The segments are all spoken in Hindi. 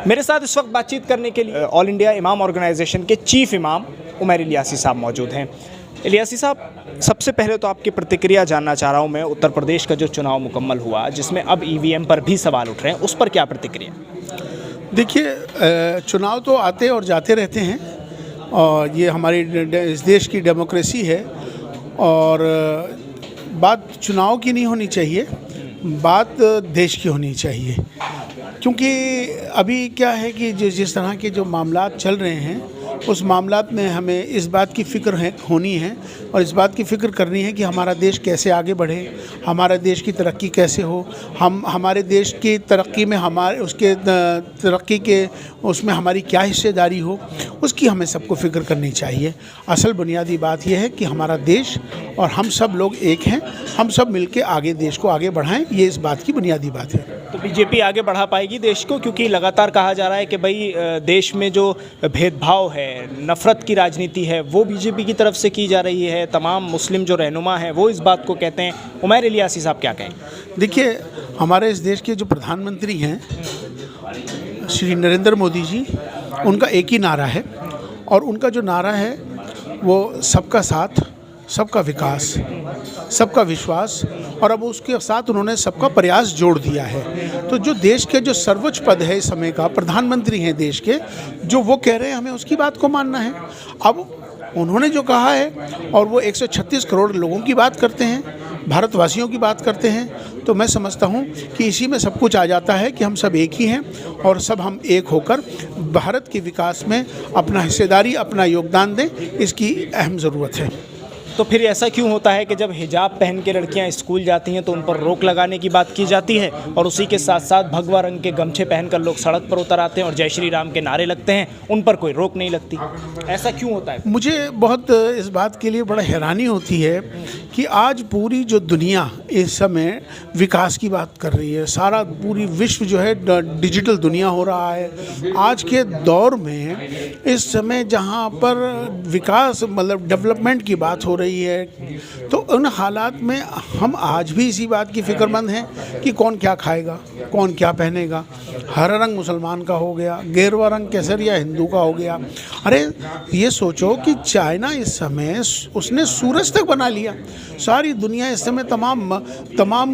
मेरे साथ इस वक्त बातचीत करने के लिए ऑल इंडिया इमाम ऑर्गेनाइजेशन के चीफ इमाम उमैर इलियासी साहब मौजूद हैं। इलियासी साहब, सबसे पहले तो आपकी प्रतिक्रिया जानना चाह रहा हूं मैं। उत्तर प्रदेश का जो चुनाव मुकम्मल हुआ, जिसमें अब ईवीएम पर भी सवाल उठ रहे हैं, उस पर क्या प्रतिक्रिया? देखिए, चुनाव तो आते और जाते रहते हैं और ये हमारी इस देश की डेमोक्रेसी है और बात चुनाव की नहीं होनी चाहिए, बात देश की होनी चाहिए। क्योंकि अभी क्या है कि जिस तरह के जो मामलात चल रहे हैं उस मामलात में हमें इस बात की फ़िक्र होनी है और इस बात की फ़िक्र करनी है कि हमारा देश कैसे आगे बढ़े, हमारा देश की तरक्की कैसे हो, हमारे देश की तरक्की में उसके तरक्की के उसमें हमारी क्या हिस्सेदारी हो, उसकी हमें सबको फ़िक्र करनी चाहिए। असल बुनियादी बात यह है कि हमारा देश और हम सब लोग एक हैं, हम सब मिलके आगे देश को आगे बढ़ाएं, ये इस बात की बुनियादी बात है। तो बीजेपी आगे बढ़ा पाएगी देश को? क्योंकि लगातार कहा जा रहा है कि भाई देश में जो भेदभाव है, नफ़रत की राजनीति है, वो बीजेपी की तरफ से की जा रही है। तमाम मुस्लिम जो रहनुमा हैं वो इस बात को कहते हैं। उमैर इलियासी साहब क्या कहें? देखिए, हमारे इस देश के जो प्रधानमंत्री हैं श्री नरेंद्र मोदी जी, उनका एक ही नारा है और उनका जो नारा है वो सबका साथ, सबका विकास, सबका विश्वास, और अब उसके साथ उन्होंने सबका प्रयास जोड़ दिया है। तो जो देश के जो सर्वोच्च पद है इस समय का, प्रधानमंत्री हैं देश के, जो वो कह रहे हैं हमें उसकी बात को मानना है। अब उन्होंने जो कहा है और वो 136 करोड़ लोगों की बात करते हैं, भारतवासियों की बात करते हैं, तो मैं समझता हूँ कि इसी में सब कुछ आ जाता है कि हम सब एक ही हैं और सब हम एक होकर भारत के विकास में अपना हिस्सेदारी, अपना योगदान दें, इसकी अहम ज़रूरत है। तो फिर ऐसा क्यों होता है कि जब हिजाब पहन के लड़कियां स्कूल जाती हैं तो उन पर रोक लगाने की बात की जाती है और उसी के साथ साथ भगवा रंग के गमछे पहनकर लोग सड़क पर उतर आते हैं और जय श्री राम के नारे लगते हैं, उन पर कोई रोक नहीं लगती? ऐसा क्यों होता है? मुझे बहुत इस बात के लिए बड़ा हैरानी होती है कि आज पूरी जो दुनिया इस समय विकास की बात कर रही है, सारा पूरी विश्व जो है डिजिटल दुनिया हो रहा है। आज के दौर में इस समय जहाँ पर विकास मतलब डेवलपमेंट की बात हो रही है, तो उन हालात में हम आज भी इसी बात की फिक्रमंद हैं कि कौन क्या खाएगा, कौन क्या पहनेगा। हरा रंग मुसलमान का हो गया, गेरुआ रंग केसरिया हिंदू का हो गया। अरे ये सोचो कि चाइना इस समय उसने सूरज तक बना लिया। सारी दुनिया इस समय तमाम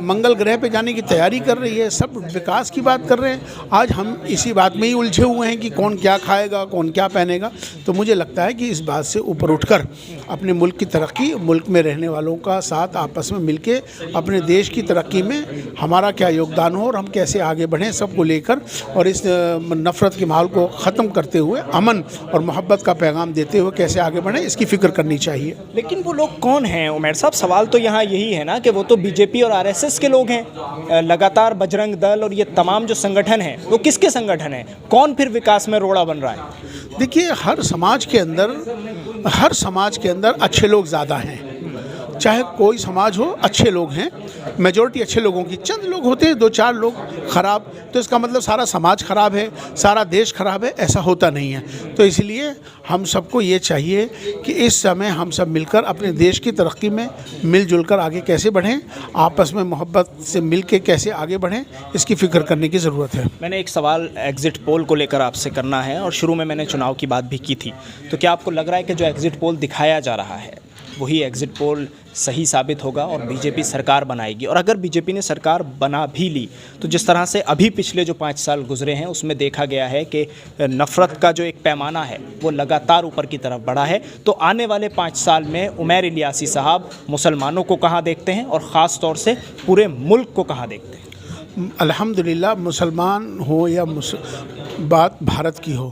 मंगल ग्रह पे जाने की तैयारी कर रही है, सब विकास की बात कर रहे हैं। आज हम इसी बात में ही उलझे हुए हैं कि कौन क्या खाएगा, कौन क्या पहनेगा। तो मुझे लगता है कि इस बात से ऊपर उठकर अपने मुल्क की तरक्की, मुल्क में रहने वालों का साथ आपस में मिलके अपने देश की तरक्की में हमारा क्या योगदान हो और हम कैसे आगे बढ़ें, सबको लेकर, और इस नफ़रत के माहौल को ख़त्म करते हुए अमन और मोहब्बत का पैगाम देते हुए कैसे आगे बढ़ें, इसकी फ़िक्र करनी चाहिए। लेकिन वो लोग कौन हैं उमैर साहब? सवाल तो यहाँ यही है ना कि वो तो बीजेपी और आरएसएस के लोग हैं। लगातार बजरंग दल और ये तमाम जो संगठन हैं वो किसके संगठन हैं? कौन फिर विकास में रोड़ा बन रहा है? देखिए, हर समाज के अंदर अच्छे लोग ज़्यादा हैं। चाहे कोई समाज हो, अच्छे लोग हैं, मेजॉरिटी अच्छे लोगों की। चंद लोग होते हैं, 2-4 लोग ख़राब, तो इसका मतलब सारा समाज ख़राब है, सारा देश ख़राब है, ऐसा होता नहीं है। तो इसलिए हम सबको ये चाहिए कि इस समय हम सब मिलकर अपने देश की तरक्की में मिलजुल कर आगे कैसे बढ़ें, आपस में मोहब्बत से मिल के कैसे आगे बढ़ें, इसकी फ़िक्र करने की ज़रूरत है। मैंने एक सवाल एग्ज़िट पोल को लेकर आपसे करना है और शुरू में मैंने चुनाव की बात भी की थी। तो क्या आपको लग रहा है कि जो एग्ज़िट पोल दिखाया जा रहा है वही एग्ज़िट पोल सही साबित होगा और बीजेपी सरकार बनाएगी? और अगर बीजेपी ने सरकार बना भी ली तो जिस तरह से अभी पिछले जो 5 साल गुजरे हैं उसमें देखा गया है कि नफ़रत का जो एक पैमाना है वो लगातार ऊपर की तरफ बढ़ा है, तो आने वाले 5 साल में उमैर इलियासी साहब मुसलमानों को कहाँ देखते हैं और ख़ास तौर से पूरे मुल्क को कहाँ देखते हैं? अल्हम्दुलिल्लाह, मुसलमान हो या बात भारत की हो,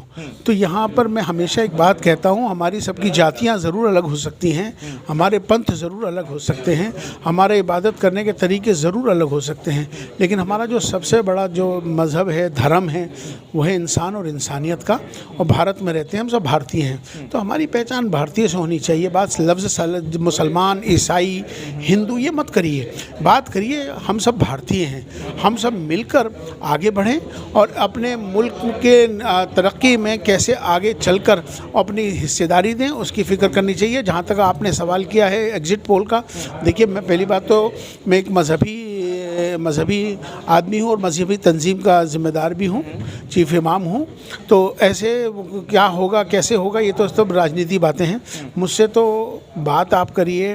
तो यहाँ पर मैं हमेशा एक बात कहता हूँ, हमारी सबकी जातियाँ ज़रूर अलग हो सकती हैं, हमारे पंथ ज़रूर अलग हो सकते हैं, हमारे इबादत करने के तरीके ज़रूर अलग हो सकते हैं, लेकिन हमारा जो सबसे बड़ा जो मज़हब है, धर्म है, वो है इंसान और इंसानियत का। और भारत में रहते हैं, हम सब भारतीय हैं, तो हमारी पहचान भारतीय से होनी चाहिए। बात लफ्ज़ मुसलमान, ईसाई, हिंदू ये मत करिए, बात करिए हम सब भारतीय हैं। हम सब मिलकर आगे बढ़ें और अपने मुल्क के तरक्की में कैसे आगे चलकर अपनी हिस्सेदारी दें, उसकी फ़िक्र करनी चाहिए। जहाँ तक आपने सवाल किया है एग्ज़िट पोल का, देखिए, मैं पहली बात तो मैं एक मज़हबी आदमी हूँ और मज़हबी तंजीम का ज़िम्मेदार भी हूँ। चीफ इमाम हूँ। तो ऐसे क्या होगा कैसे होगा ये तो सब राजनीति बातें हैं, मुझसे तो बात आप करिए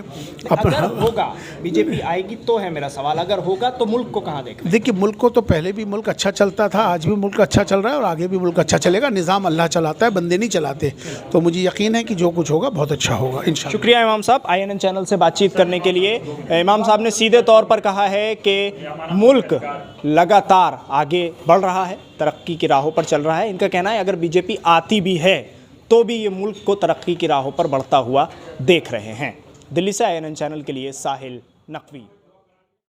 अगर होगा बीजेपी आएगी तो है मेरा सवाल, अगर होगा तो मुल्क को कहाँ देखें? देखिए, मुल्क को तो पहले भी मुल्क अच्छा चलता था, आज भी मुल्क अच्छा चल रहा है और आगे भी मुल्क अच्छा चलेगा। निज़ाम अल्लाह चलाता है, बंदे नहीं चलाते। तो मुझे यकीन है कि जो कुछ होगा बहुत अच्छा होगा इंशाल्लाह। शुक्रिया इमाम साहब INN चैनल से बातचीत करने के लिए। इमाम साहब ने सीधे तौर पर कहा है कि मुल्क लगातार आगे बढ़ रहा है, तरक्की की राहों पर चल रहा है। इनका कहना है अगर बीजेपी आती भी है तो भी ये मुल्क को तरक्की की राहों पर बढ़ता हुआ देख रहे हैं। दिल्ली से INN चैनल के लिए साहिल नकवी।